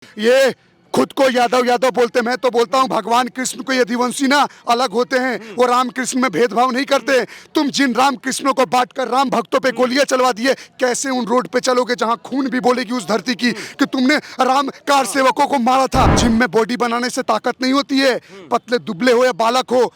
ये खुद को यादव यादव बोलते, मैं तो बोलता हूँ भगवान कृष्ण को यदुवंशी ना अलग होते हैं, वो राम कृष्ण में भेदभाव नहीं करते। तुम जिन राम कृष्णों को बांटकर राम भक्तों पे गोलियां चलवा दिए, कैसे उन रोड पे चलोगे जहां खून भी बोलेगी उस धरती की कि तुमने राम कार सेवकों को मारा था। जिम में बॉडी बनाने से ताकत नहीं होती है, पतले दुबले हो या बालक हो,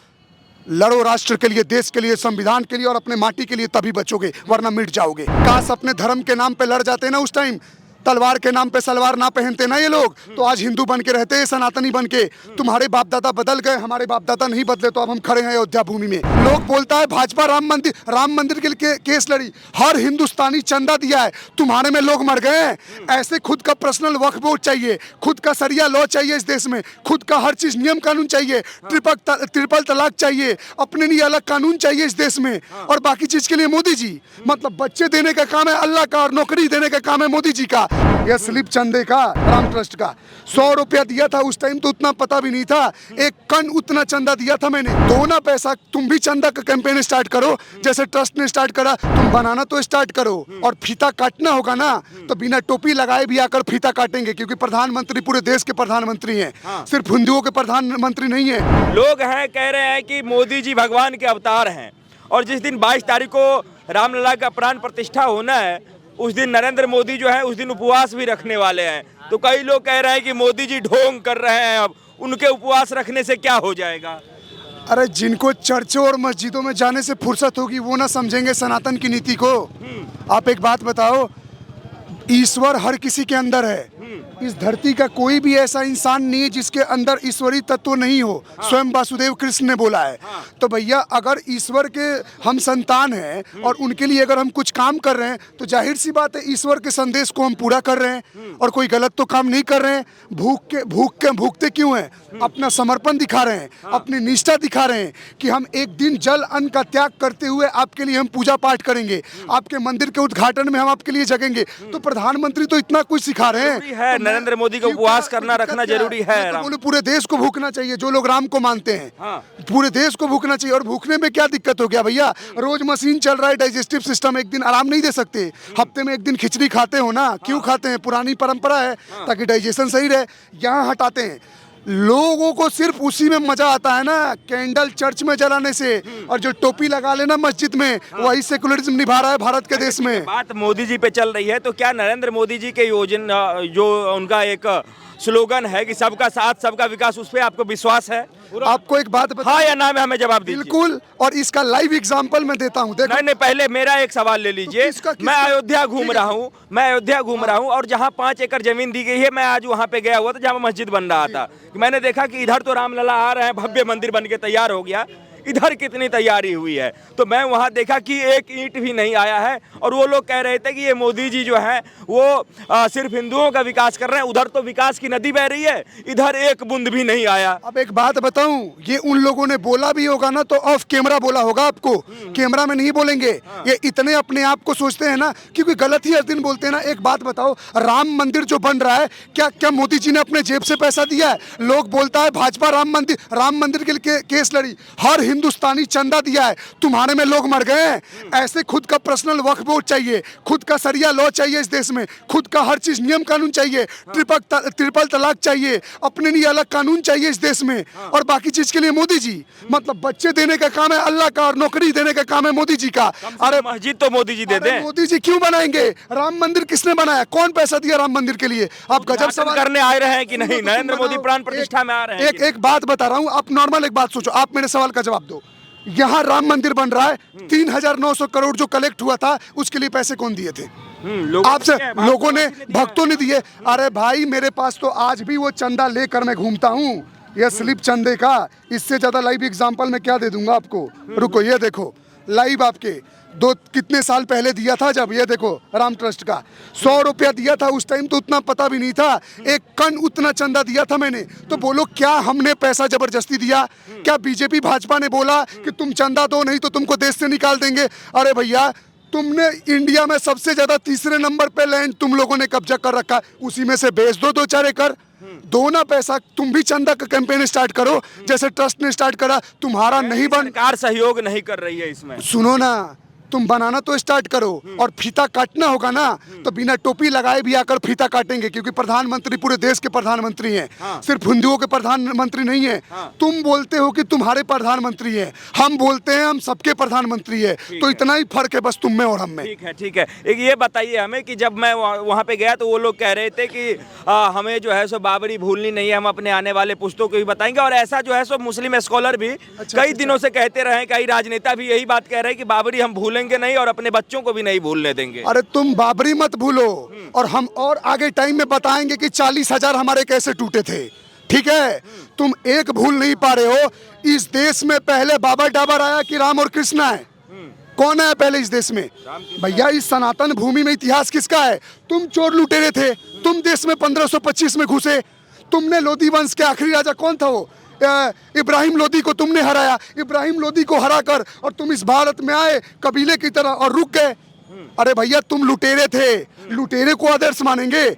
लड़ो राष्ट्र के लिए, देश के लिए, संविधान के लिए और अपने माटी के लिए, तभी बचोगे, वरना मिट जाओगे। काश अपने धर्म के नाम पे लड़ जाते ना उस टाइम, तलवार के नाम पे सलवार ना पहनते ना ये लोग, तो आज हिंदू बन के रहते हैं, सनातनी बन के। तुम्हारे बाप दादा बदल गए, हमारे बाप दादा नहीं बदले, तो अब हम खड़े हैं अयोध्या भूमि में। लोग बोलता है भाजपा राम मंदिर के लिए केस लड़ी, हर हिंदुस्तानी चंदा दिया है, तुम्हारे में लोग मर गए हैं। ऐसे खुद का पर्सनल वक्फ बोर्ड चाहिए, खुद का सरिया लॉ चाहिए इस देश में, खुद का हर चीज नियम कानून चाहिए, ट्रिपल तलाक चाहिए, अपने लिए अलग कानून चाहिए इस देश में, और बाकी चीज के लिए मोदी जी, मतलब बच्चे देने का काम है अल्लाह का और नौकरी देने का काम है मोदी जी का। यह स्लिप चंदे का, राम ट्रस्ट का 100 रुपया दिया था उस टाइम, तो उतना पता भी नहीं था, एक कण उतना चंदा दिया था मैंने। दो ना पैसा, तुम भी चंदा का कैंपेन स्टार्ट करो जैसे ट्रस्ट ने स्टार्ट करा, तुम बनाना तो स्टार्ट करो, और फीता काटना होगा ना तो बिना टोपी लगाए भी आकर फीता काटेंगे, क्योंकि प्रधानमंत्री पूरे देश के प्रधानमंत्री हैं, सिर्फ हिंदुओं के प्रधानमंत्री नहीं है। लोग हैं कह रहे हैं कि मोदी जी भगवान के अवतार हैं, और जिस दिन 22 तारीख को रामलला का प्राण प्रतिष्ठा होना है, उस दिन नरेंद्र मोदी जो है उस दिन उपवास भी रखने वाले हैं। तो कई लोग कह रहे हैं कि मोदी जी ढोंग कर रहे हैं, अब उनके उपवास रखने से क्या हो जाएगा। अरे जिनको चर्चों और मस्जिदों में जाने से फुर्सत होगी वो ना समझेंगे सनातन की नीति को। आप एक बात बताओ, ईश्वर हर किसी के अंदर है, इस धरती का कोई भी ऐसा इंसान नहीं है जिसके अंदर ईश्वरीय तत्व नहीं हो। स्वयं वासुदेव कृष्ण ने बोला है। तो भैया अगर ईश्वर के हम संतान हैं और उनके लिए अगर हम कुछ काम कर रहे हैं, तो जाहिर सी बात है ईश्वर के संदेश को हम पूरा कर रहे हैं, और कोई गलत तो काम नहीं कर रहे हैं। भूखते क्यों हैं? अपना समर्पण दिखा रहे हैं, अपनी निष्ठा दिखा रहे हैं कि हम एक दिन जल अन्न का त्याग करते हुए आपके लिए हम पूजा पाठ करेंगे, आपके मंदिर के उद्घाटन में हम आपके लिए जगेंगे। तो प्रधानमंत्री तो इतना कुछ सिखा रहे हैं। नरेंद्र मोदी का उपवास करना रखना जरूरी है। तो बोले पूरे देश को भूखना चाहिए, जो लोग राम को मानते हैं। पूरे देश को भूखना चाहिए, और भूखने में क्या दिक्कत हो गया भैया? रोज मशीन चल रहा है, डाइजेस्टिव सिस्टम, एक दिन आराम नहीं दे सकते? हफ्ते में एक दिन खिचड़ी खाते हो ना, क्यों खाते हैं? पुरानी परंपरा है, ताकि डाइजेशन सही रहे। यहाँ हटाते हैं लोगों को, सिर्फ उसी में मजा आता है ना, कैंडल चर्च में जलाने से, और जो टोपी लगा लेना मस्जिद में, वही सेकुलरिज्म निभा रहा है भारत के देश में। बात मोदी जी पे चल रही है, तो क्या नरेंद्र मोदी जी के योजना, जो उनका एक स्लोगन है कि सबका साथ सबका विकास, उस पे आपको विश्वास है? आपको एक बात हाँ या ना में हमें जवाब दीजिए। बिल्कुल, और इसका लाइव एग्जांपल मैं देता हूँ। नहीं, पहले मेरा एक सवाल ले लीजिए। मैं अयोध्या घूम रहा हूँ, और जहाँ 5 एकड़ जमीन दी गई है, मैं आज वहाँ पे गया हुआ था जहाँ मस्जिद बन रहा था। मैंने देखा कि इधर तो रामलला आ रहे हैं, भव्य मंदिर बन के तैयार हो गया, इधर कितनी तैयारी हुई है। तो मैं वहाँ देखा कि एक ईंट भी नहीं आया है, और वो लोग कह रहे थे कि ये मोदी जी जो है वो सिर्फ हिंदुओं का विकास कर रहे हैं, उधर तो विकास की नदी बह रही है, इधर एक बूंद भी नहीं आया। अब एक बात बताऊं, ये उन लोगों ने बोला भी होगा ना तो ऑफ कैमरा बोला होगा आपको, कैमरा में नहीं बोलेंगे। ये इतने अपने आप को सोचते हैं ना, क्योंकि गलत ही हर दिन बोलते हैं ना। एक बात बताओ, राम मंदिर जो बन रहा है, क्या मोदी जी ने अपने जेब से पैसा दिया है? लोग बोलता है भाजपा राम मंदिर के लिए केस लड़ी, हर हिंदुस्तानी चंदा दिया है, तुम्हारे में लोग मर गए हैं। ऐसे खुद का पर्सनल वक्फ बोर्ड चाहिए, खुद का सरिया लॉ चाहिए इस देश में, खुद का हर चीज नियम कानून चाहिए, ट्रिपल तलाक चाहिए, अपने लिए अलग कानून चाहिए इस देश में, और बाकी चीज के लिए मोदी जी, मतलब बच्चे देने का काम है अल्लाह का और नौकरी देने का काम है मोदी जी का। अरे मस्जिद तो मोदी जी दे दें। मोदी जी क्यों बनाएंगे? राम मंदिर किसने बनाया? कौन पैसा दिया राम मंदिर के लिए? आप गजब सवाल करने आ रहे हैं कि नहीं? नरेंद्र मोदी प्राण प्रतिष्ठा में आ रहे हैं। एक बात बता रहा हूँ, आप नॉर्मल एक बात सोचो, आप मेरे सवाल का जवाब दो। यहाँ राम मंदिर बन रहा है, 3,900 करोड़ जो कलेक्ट हुआ था, उसके लिए पैसे कौन दिए थे? आपसे लोगों ने, भक्तों ने दिए। अरे भाई मेरे पास तो आज भी वो चंदा लेकर मैं घूमता हूँ, यह स्लिप चंदे का। इससे ज्यादा लाइव एग्जांपल मैं क्या दे दूंगा आपको? रुको, ये देखो लाइव, आपके कितने साल पहले दिया था, जब ये देखो राम ट्रस्ट का 100 रुपया दिया था उस टाइम, तो उतना पता भी नहीं था, एक कण उतना चंदा दिया था मैंने। तो बोलो क्या हमने पैसा जबरदस्ती दिया? क्या बीजेपी भाजपा ने बोला कि तुम चंदा दो नहीं तो तुमको देश से निकाल देंगे? अरे भैया, तुमने इंडिया में सबसे ज्यादा 3रे नंबर पे लैंड तुम लोगों ने कब्जा कर रखा है, उसी में से बेच दो 2-4 एकड़, दो ना पैसा। तुम भी चंदा का कैंपेन स्टार्ट करो जैसे ट्रस्ट ने स्टार्ट करा, तुम्हारा नहीं बन। सरकार सहयोग नहीं कर रही है इसमें। सुनो ना, तुम बनाना तो स्टार्ट करो, और फीता काटना होगा ना तो बिना टोपी लगाए भी आकर फीता काटेंगे, क्योंकि प्रधानमंत्री पूरे देश के प्रधानमंत्री हैं। हाँ। सिर्फ हिंदुओं के प्रधानमंत्री नहीं है। हाँ। तुम बोलते हो कि तुम्हारे प्रधानमंत्री हैं, हम बोलते हैं हम सबके प्रधानमंत्री है, तो इतना ही फर्क है बस तुम में और हम में। ठीक है, ठीक है। एक ये बताइए हमें कि जब मैं वहाँ पे गया तो वो लोग कह रहे थे कि हमें जो है सो बाबरी भूलनी नहीं है, हम अपने आने वाले पुश्तों को भी बताएंगे, और ऐसा जो है सो मुस्लिम स्कॉलर भी कई दिनों से कहते रहे, कई राजनेता भी यही बात कह रहे हैं कि बाबरी हम भूलेंगे नहीं और अपने बच्चों को भी नहीं भूलने देंगे। अरे तुम बाबरी मत भूलो, और हम और आगे टाइम में बताएंगे कि 40,000 हमारे कैसे टूटे थे। ठीक है, तुम एक भूल नहीं पा रहे हो। इस देश में पहले बाबर डाबर आया कि राम और कृष्ण है? कौन आया पहले इस देश में? भैया इस सनातन भूमि में इतिहास किसका है? तुम चोर लुटेरे थे, तुम देश में 1525 में घुसे, तुमने लोधी वंश के आखिरी राजा कौन था वो? इब्राहिम लोधी को तुमने हराया। इब्राहिम लोधी को हराकर और तुम इस भारत में आए कबीले की तरह और रुक गए। अरे भैया तुम लुटेरे थे, लुटेरे को आदर्श मानेंगे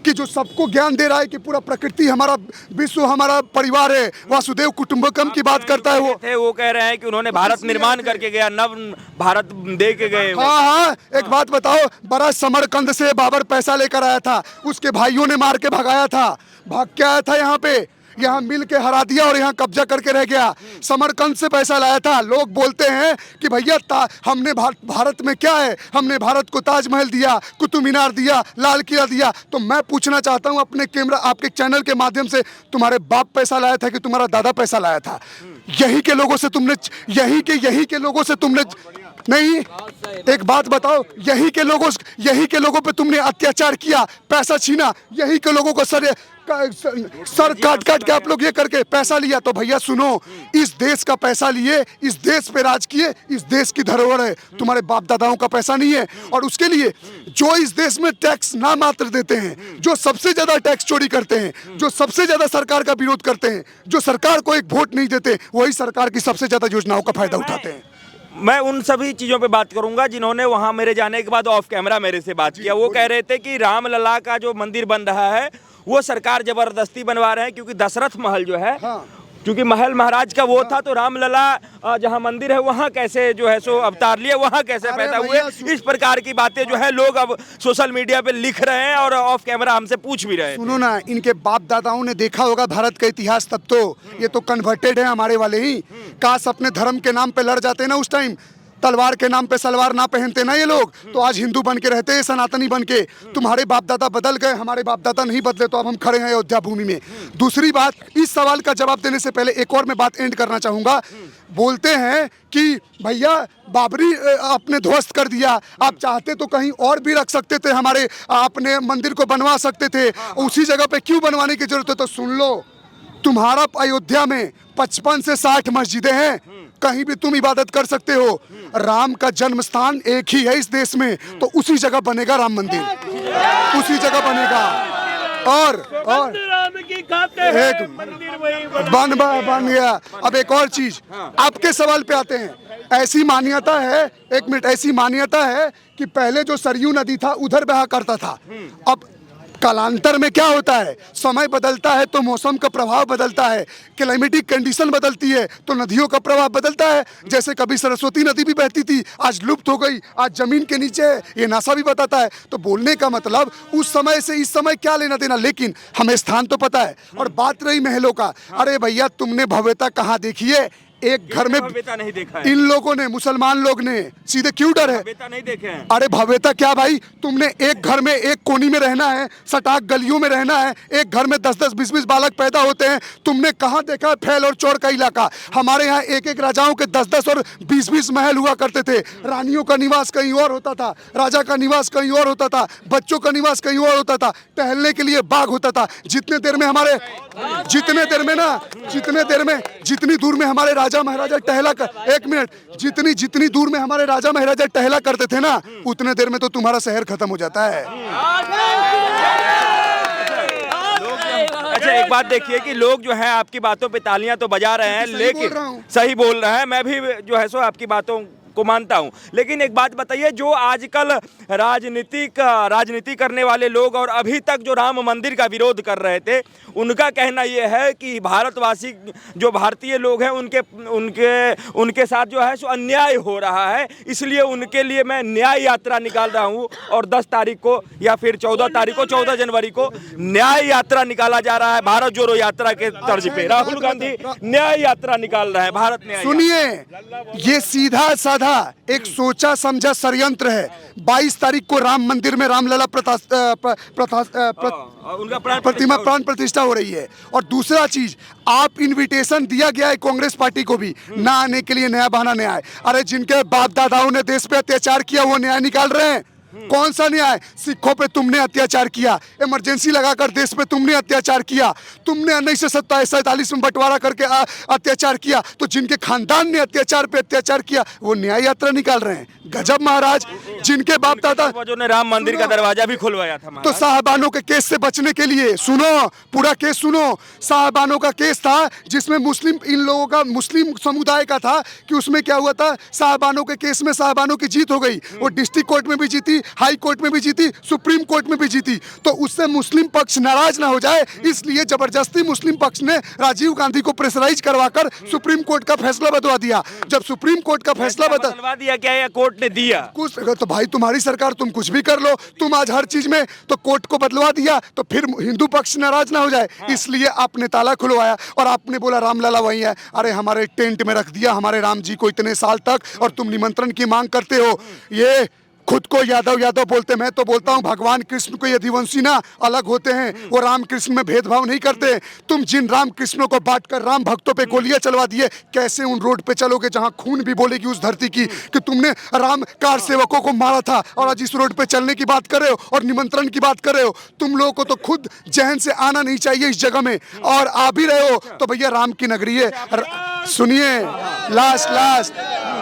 कि जो सबको ज्ञान दे रहा है कि पूरा प्रकृति हमारा, विश्व हमारा परिवार है, वासुदेव कुटुंबकम की बात करता है वो कह रहे हैं कि उन्होंने भारत निर्माण करके गया, नव भारत दे के गए। हाँ हाँ, एक बात बताओ, बड़ा समरकंद से बाबर पैसा लेकर आया था, उसके भाइयों ने मार के भगाया था, भाग के आया था यहाँ पे, यहाँ मिल के हरा दिया और यहाँ कब्जा करके रह गया। समरकंद से पैसा लाया था। लोग बोलते हैं कि भैया हमने भारत में क्या है, हमने भारत को ताजमहल दिया, कुतुब मीनार दिया, लाल किला दिया। तो मैं पूछना चाहता हूँ अपने कैमरा आपके चैनल के माध्यम से, तुम्हारे बाप पैसा लाया था कि तुम्हारा दादा पैसा लाया था? यही के लोगों से तुमने, यही के लोगों से तुमने नहीं, एक बात बताओ, यही के लोगों पे तुमने अत्याचार किया, पैसा छीना, यही के लोगों को सर काट के आप लोग ये करके पैसा लिया। तो भैया सुनो, इस देश का पैसा लिए, इस देश पे राज किए, इस देश की धरोहर है, तुम्हारे बाप दादाओं का पैसा नहीं है। और उसके लिए जो इस देश में टैक्स ना मात्र देते हैं, जो सबसे ज्यादा टैक्स चोरी करते हैं, जो सबसे ज्यादा सरकार का विरोध करते हैं, जो सरकार को एक वोट नहीं देते, वही सरकार की सबसे ज्यादा योजनाओं का फायदा उठाते हैं। मैं उन सभी चीज़ों पे बात करूंगा जिन्होंने वहां मेरे जाने के बाद ऑफ कैमरा मेरे से बात किया। वो कह रहे थे कि रामलला का जो मंदिर बन रहा है वो सरकार जबरदस्ती बनवा रहे हैं, क्योंकि दशरथ महल जो है, क्योंकि महल महाराज का वो था, तो रामलला जहाँ मंदिर है वहाँ कैसे जो है सो अवतार लिए, वहाँ कैसे पैदा हुए, इस प्रकार की बातें जो है लोग अब सोशल मीडिया पे लिख रहे हैं और ऑफ कैमरा हमसे पूछ भी रहे हैं। सुनो ना, इनके बाप दादाओं ने देखा होगा भारत का इतिहास, तब तो ये तो कन्वर्टेड है हमारे वाले ही। काश अपने धर्म के नाम पे लड़ जाते ना उस टाइम, तलवार के नाम पे सलवार ना पहनते ना ये लोग, तो आज हिंदू बन के रहते, सनातनी बन के। तुम्हारे बाप दादा बदल गए, हमारे बाप दादा नहीं बदले, तो अब हम खड़े हैं अयोध्या भूमि में। दूसरी बात, इस सवाल का जवाब देने से पहले एक और मैं बात एंड करना चाहूंगा। बोलते हैं कि भैया बाबरी आपने ध्वस्त कर दिया, आप चाहते तो कहीं और भी रख सकते थे, हमारे अपने मंदिर को बनवा सकते थे, उसी जगह पे क्यों बनवाने की जरूरत है? तो सुन लो, तुम्हारा अयोध्या में 55 से 60 मस्जिदें हैं, कहीं भी तुम इबादत कर सकते हो। राम का जन्म स्थान एक ही है इस देश में, तो उसी जगह बनेगा राम मंदिर, उसी जगह बनेगा। और एक बन गया। अब एक और चीज, आपके सवाल पे आते हैं। ऐसी मान्यता है, एक मिनट, ऐसी मान्यता है कि पहले जो सरयू नदी था उधर बहा करता था। अब कालांतर में क्या होता है, समय बदलता है तो मौसम का प्रभाव बदलता है, क्लाइमेटिक कंडीशन बदलती है तो नदियों का प्रभाव बदलता है। जैसे कभी सरस्वती नदी भी बहती थी, आज लुप्त हो गई, आज जमीन के नीचे है, ये नासा भी बताता है। तो बोलने का मतलब उस समय से इस समय क्या लेना देना, लेकिन हमें स्थान तो पता है। और बात रही महलों का, अरे भैया तुमने भव्यता कहाँ देखी है? एक घर में भव्यता नहीं देखा है इन लोगों ने, मुसलमान लोग ने, सीधे क्यों डर है? भव्यता नहीं देखे हैं। अरे भव्यता क्या भाई, तुमने एक घर में एक कोनी में रहना है, सटाक गलियों में रहना है, एक घर में 10-10 20-20 बालक पैदा होते हैं। तुमने कहाँ देखा है फैल और चौड़ का इलाका? हमारे यहाँ एक एक राजाओं के 10-10 और 20-20 महल हुआ करते थे। रानियों का निवास कहीं और होता था, राजा का निवास कहीं और होता था, बच्चों का निवास कहीं और होता था, टहलने के लिए बाग होता था। जितने देर में जितनी दूर में हमारे राजा महाराजा टहला कर, एक मिनट, जितनी दूर में हमारे राजा महाराजा टहला करते थे ना, उतने देर में तो तुम्हारा शहर खत्म हो जाता है। अच्छा एक बात देखिए कि लोग जो है आपकी बातों पे तालियां तो बजा रहे हैं, लेकिन सही बोल रहे हैं। मैं भी जो है सो आपकी बातों को मानता हूं, लेकिन एक बात बताइए, जो आजकल राजनीति करने वाले लोग और अभी तक जो राम मंदिर का विरोध कर रहे थे, उनका कहना यह है कि भारतवासी जो भारतीय लोग हैं उनके साथ जो है सो अन्याय हो रहा है, इसलिए उनके लिए मैं न्याय यात्रा निकाल रहा हूं। और 10 तारीख को या फिर 14 जनवरी को न्याय यात्रा निकाला जा रहा है, भारत जोड़ो यात्रा के तर्ज पे राहुल गांधी न्याय यात्रा निकाल रहे हैं, भारत न्याय। सुनिए, ये सीधा साधा एक सोचा समझा षड्यंत्र है। 22 तारीख को राम मंदिर में रामलला उनका प्रतिमा प्राण प्रतिष्ठा हो रही है। और दूसरा चीज, आप इनविटेशन दिया गया है कांग्रेस पार्टी को भी ना आने के लिए, नया बहाना न्याय। अरे जिनके बाप दादाओं ने देश पे अत्याचार किया वो न्याय निकाल रहे हैं। कौन सा न्याय? सिखों पे तुमने अत्याचार किया, इमरजेंसी लगाकर देश पे तुमने अत्याचार किया, तुमने 1947 में बंटवारा करके अत्याचार किया, तो जिनके खानदान ने अत्याचार पे अत्याचार किया वो न्याय यात्रा निकाल रहे हैं। गजब महाराज, जिनके बाप दादा ने राम मंदिर का दरवाजा भी खुलवाया था। तो साहबानों के केस से बचने के लिए, सुनो पूरा केस सुनो, साहबानों का केस था जिसमें इन लोगों का मुस्लिम समुदाय का था कि उसमें क्या हुआ था, साहबानों के केस में साहबानों की जीत हो गई। वो डिस्ट्रिक्ट कोर्ट में भी जीती, हाई कोर्ट में भी जीती, सुप्रीम कोर्ट में भी जीती। तो उससे मुस्लिम पक्ष नाराज ना हो जाए, इसलिए जबरदस्ती मुस्लिम पक्ष ने राजीव गांधी को प्रेशराइज करवाकर सुप्रीम कोर्ट का फैसला बदलवा दिया। जब सुप्रीम कोर्ट का फैसला बदलवा दिया, क्या या कोर्ट ने दिया कुछ, तो भाई तुम्हारी सरकार, तुम कुछ भी कर लो, तुम आज हर चीज में तो कोर्ट को बदलवा दिया, तो फिर हिंदू पक्ष नाराज ना हो जाए, इसलिए आपने ताला खुलवाया और आपने बोला रामलला वही है। अरे हमारे टेंट में रख दिया हमारे राम जी को इतने साल तक, और तुम निमंत्रण की मांग करते हो। ये खुद को यादव यादव बोलते, मैं तो बोलता हूँ भगवान कृष्ण को यदुवंशी ना अलग होते हैं, वो राम कृष्ण में भेदभाव नहीं करते। तुम जिन राम कृष्णों को बांटकर राम भक्तों पे गोलियां चलवा दिए, कैसे उन रोड पे चलोगे जहां खून भी बोलेगी उस धरती की कि तुमने राम कार सेवकों को मारा था, और आज इस रोड पे चलने की बात कर रहे हो और निमंत्रण की बात कर रहे हो। तुम लोगों को तो खुद जहन से आना नहीं चाहिए इस जगह में, और आ भी रहे हो तो भैया राम की नगरी है। सुनिए,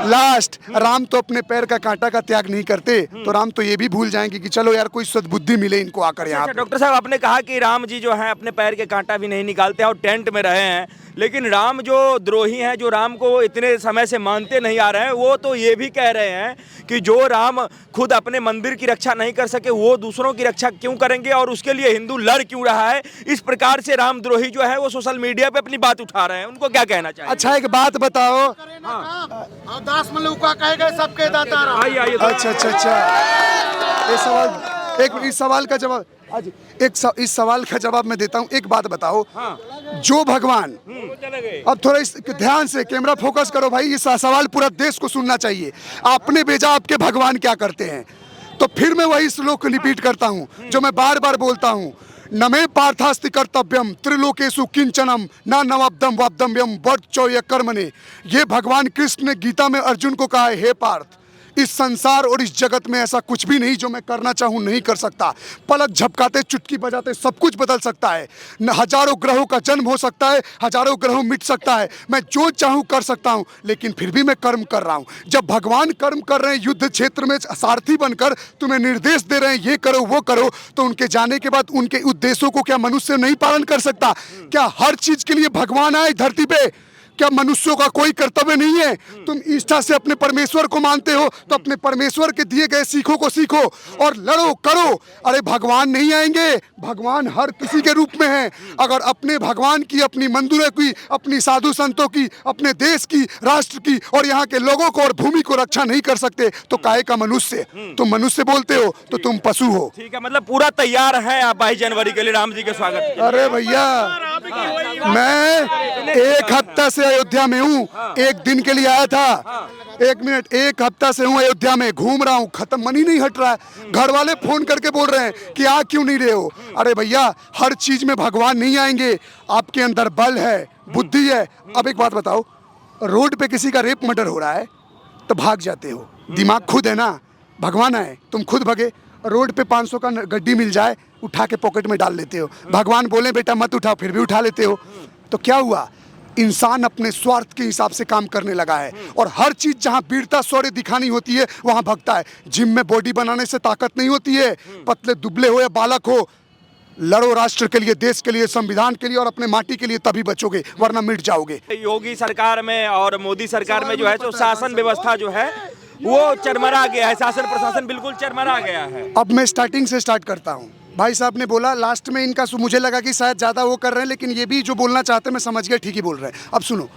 लास्ट राम तो अपने पैर का कांटा का त्याग नहीं करते, तो राम तो ये भी भूल जाएंगे कि चलो यार कोई सद्बुद्धि मिले इनको आकर यहाँ। डॉक्टर साहब, आपने कहा कि राम जी जो हैं अपने पैर के कांटा भी नहीं निकालते और टेंट में रहे हैं, लेकिन राम जो द्रोही हैं, जो राम को इतने समय से मानते नहीं आ रहे हैं, वो तो ये भी कह रहे हैं कि जो राम खुद अपने मंदिर की रक्षा नहीं कर सके वो दूसरों की रक्षा क्यों करेंगे, और उसके लिए हिंदू लड़ क्यों रहा है। इस प्रकार से राम द्रोही जो है वो सोशल मीडिया पे अपनी बात उठा रहे हैं, उनको क्या कहना चाहिए? अच्छा एक बात बताओ, दास मलुका कहे गए सबके दाता। आइए। अच्छा इस सवाल का जवाब इस सवाल का जवाब मैं देता हूँ। एक बात बताओ, जो भगवान, अब थोड़ा ध्यान से कैमरा फोकस करो भाई, ये सवाल पूरा देश को सुनना चाहिए। आपने भेजा आपके भगवान क्या करते हैं, तो फिर मैं वही श्लोक को रिपीट करता हूँ जो मैं बार बार बोलता हूँ, नमे पार्थास्ति कर्तव्यम त्रिलोकेषु किंचनम न नवब्दम वब्दम्यम वर्चोय कर्मणे। ये भगवान कृष्ण ने गीता में अर्जुन को कहा है, हे पार्थ, इस संसार और इस जगत में ऐसा कुछ भी नहीं जो मैं करना चाहूँ नहीं कर सकता। पलक झपकाते, चुटकी बजाते सब कुछ बदल सकता है। हजारों ग्रहों का जन्म हो सकता है, हजारों ग्रहों मिट सकता है, मैं जो चाहूँ कर सकता हूँ, लेकिन फिर भी मैं कर्म कर रहा हूँ। जब भगवान कर्म कर रहे हैं, युद्ध क्षेत्र में सारथी बनकर तुम्हें निर्देश दे रहे हैं, ये करो वो करो, तो उनके जाने के बाद उनके उद्देश्यों को क्या मनुष्य नहीं पालन कर सकता? क्या हर चीज के लिए भगवान आए धरती पे? क्या मनुष्यों का कोई कर्तव्य नहीं है? तुम निष्ठा से अपने परमेश्वर को मानते हो तो अपने परमेश्वर के दिए गए सीखों को सीखो और लड़ो करो। अरे भगवान नहीं आएंगे, भगवान हर किसी के रूप में है। अगर अपने भगवान की, अपनी मंदिरों की, अपनी साधु संतों की, अपने देश की, राष्ट्र की और यहाँ के लोगों को और भूमि को रक्षा नहीं कर सकते तो काहे का मनुष्य? तुम मनुष्य बोलते हो तो तुम पशु हो। ठीक है, मतलब पूरा तैयार है आप 22 जनवरी के लिए राम जी के स्वागत? अरे भैया, मैं एक हफ्ता से अयोध्या में हूँ, एक दिन के लिए आया था। एक मिनट, एक हफ्ता से हूँ अयोध्या में, घूम रहा हूँ, खत्म, मन ही नहीं हट रहा है। घर वाले फोन करके बोल रहे हैं कि आ क्यों नहीं रहे हो? अरे भैया, हर चीज में भगवान नहीं आएंगे, आपके अंदर बल है, बुद्धि है। अब एक बात बताओ, रोड पे किसी का रेप मर्डर हो रहा है तो भाग जाते हो, दिमाग खुद है ना? भगवान आए, तुम खुद भगे। रोड पे 500 का गड्डी मिल जाए, उठा के पॉकेट में डाल लेते हो। भगवान बोले बेटा मत उठाओ, फिर भी उठा लेते हो। तो क्या हुआ? इंसान अपने स्वार्थ के हिसाब से काम करने लगा है, और हर चीज जहां वीरता शौर्य दिखानी होती है वहां भगता है। जिम में बॉडी बनाने से ताकत नहीं होती है, पतले दुबले हो या बालक हो, लड़ो राष्ट्र के लिए, देश के लिए, संविधान के लिए और अपने माटी के लिए, तभी बचोगे, वरना मिट जाओगे। योगी सरकार में और मोदी सरकार में जो है जो शासन व्यवस्था जो है वो चरमरा गया है, शासन प्रशासन बिल्कुल चरमरा गया है। अब मैं स्टार्टिंग से स्टार्ट करता हूँ। भाई साहब ने बोला लास्ट में इनका मुझे लगा कि शायद ज़्यादा वो कर रहे हैं, लेकिन ये भी जो बोलना चाहते हैं मैं समझ गया, ठीक ही बोल रहे हैं। अब सुनो,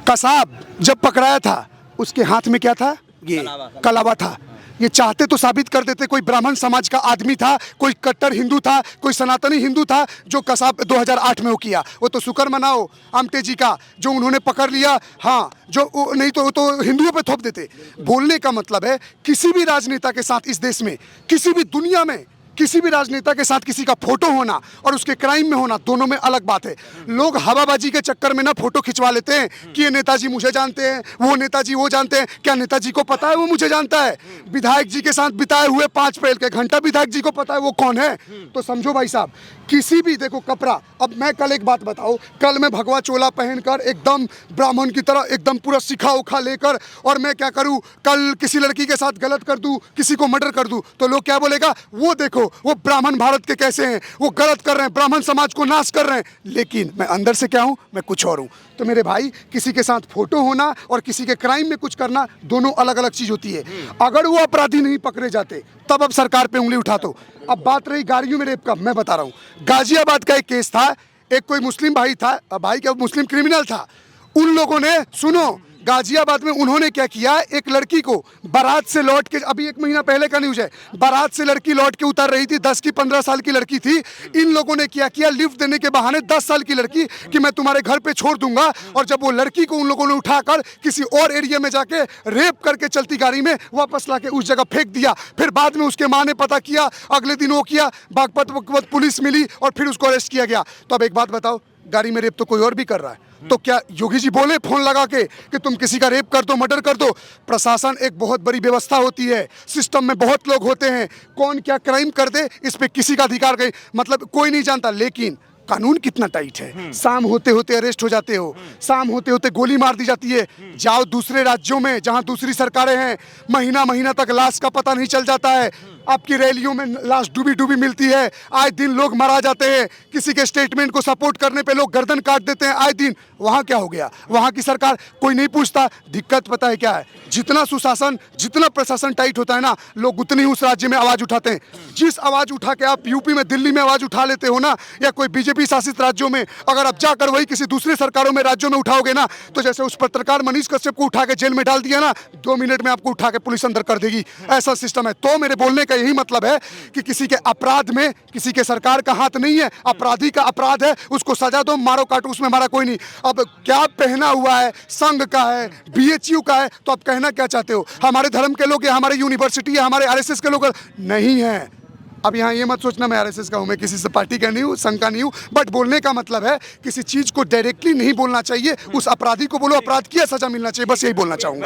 कसाब जब पकड़ाया था उसके हाथ में क्या था? ये कलावा था। ये चाहते तो साबित कर देते कोई ब्राह्मण समाज का आदमी था, कोई कट्टर हिंदू था, कोई सनातनी हिंदू था जो कसाब 2008 में वो किया। वो तो शुक्र मनाओ आमटे जी का जो उन्होंने पकड़ लिया। हाँ, जो नहीं तो वो तो हिंदुओं पे थोप देते। बोलने का मतलब है किसी भी राजनेता के साथ इस देश में, किसी भी दुनिया में, किसी भी राजनेता के साथ किसी का फोटो होना और उसके क्राइम में होना दोनों में अलग बात है। लोग हवाबाजी के चक्कर में ना फोटो खिंचवा लेते हैं कि ये नेताजी मुझे जानते हैं, वो नेताजी वो जानते हैं। क्या नेताजी को पता है वो मुझे जानता है? विधायक जी के साथ बिताए हुए 5 अप्रैल के घंटा विधायक जी को पता है वो कौन है? तो समझो भाई साहब, किसी भी देखो कपड़ा। अब मैं कल एक बात बताओ, कल मैं भगवा चोला पहनकर एकदम ब्राह्मण की तरह एकदम पूरा सिखा उखा लेकर और मैं क्या करूं, कल किसी लड़की के साथ गलत कर दूं, किसी को मर्डर कर दूं, तो लोग क्या बोलेगा? वो देखो वो ब्राह्मण भारत के कैसे हैं, वो गलत कर रहे हैं, ब्राह्मण समाज को नाश कर रहे हैं। लेकिन मैं अंदर से क्या हूं? मैं कुछ और हूं। तो मेरे भाई, किसी के साथ फोटो होना और किसी के क्राइम में कुछ करना दोनों अलग अलग चीज होती है। अगर वो अपराधी नहीं पकड़े जाते तब अब सरकार पे उंगली उठा दो। अब बात रही गाड़ियों में रेप का, मैं बता रहा हूँ गाजियाबाद का एक केस था। एक कोई मुस्लिम भाई था, भाई क्या मुस्लिम क्रिमिनल था। उन लोगों ने, सुनो, गाजियाबाद में उन्होंने क्या किया, एक लड़की को बारात से लौट के, अभी 1 महीना पहले का न्यूज़ है, बारात से लड़की लौट के उतर रही थी, 10 की 15 साल की लड़की थी। इन लोगों ने क्या किया, लिफ्ट देने के बहाने 10 साल की लड़की कि मैं तुम्हारे घर पे छोड़ दूंगा, और जब वो लड़की को उन लोगों ने उठाकर किसी और एरिया में जाके रेप करके चलती गाड़ी में वापस लाके उस जगह फेंक दिया। फिर बाद में उसके माँ ने पता किया, अगले दिन वो किया, बागपत पुलिस मिली और फिर उसको अरेस्ट किया गया। तो अब एक बात बताओ, गाड़ी में रेप तो कोई और भी कर रहा है, तो क्या योगी जी बोले फोन लगा के कि तुम किसी का रेप कर दो, मर्डर कर दो? प्रशासन एक बहुत बड़ी व्यवस्था होती है, सिस्टम में बहुत लोग होते हैं, कौन क्या क्राइम कर दे इस पे किसी का अधिकार नहीं, मतलब कोई नहीं जानता। लेकिन कानून कितना टाइट है, शाम होते होते अरेस्ट हो जाते हो, शाम होते होते गोली मार दी जाती है। जाओ दूसरे राज्यों में जहां दूसरी सरकारें हैं, महीना महीना तक लाश का पता नहीं चल जाता है। आपकी रैलियों में लाश डूबी डूबी मिलती है, आए दिन लोग मारा जाते हैं, किसी के स्टेटमेंट को सपोर्ट करने पे लोग गर्दन काट देते हैं आए दिन। वहाँ क्या हो गया? वहाँ की सरकार कोई नहीं पूछता। दिक्कत पता है क्या है? जितना सुशासन, जितना प्रशासन टाइट होता है ना, लोग उतनी उस राज्य में आवाज़ उठाते हैं। जिस आवाज़ उठा के आप यूपी में, दिल्ली में आवाज़ उठा लेते हो ना, या कोई बीजेपी शासित राज्यों में, अगर आप जाकर वही किसी दूसरे सरकारों में, राज्यों में उठाओगे ना, तो जैसे उस पत्रकार मनीष कश्यप को उठा के जेल में डाल दिया ना, 2 मिनट में आपको उठा के पुलिस अंदर कर देगी। ऐसा सिस्टम है। तो मेरे बोलने का यही मतलब है कि किसी के अपराध में किसी के सरकार का हाथ नहीं है। अपराधी का अपराध है, उसको सजा दो, मारो काटो, उसमें हमारा कोई नहीं। अब क्या पहना हुआ है, संघ का है, बीएचयू का है, तो आप कहना क्या चाहते हो? हमारे धर्म के लोग या हमारे यूनिवर्सिटी या हमारे आरएसएस के लोग नहीं है। अब यहाँ ये मत सोचना मैं आरएसएस का हूँ, मैं किसी से पार्टी का नहीं हूँ, संघ का नहीं हूँ, बट बोलने का मतलब है किसी चीज को डायरेक्टली नहीं बोलना चाहिए। उस अपराधी को बोलो अपराध किया, सजा मिलना चाहिए, बस यही बोलना चाहूंगा।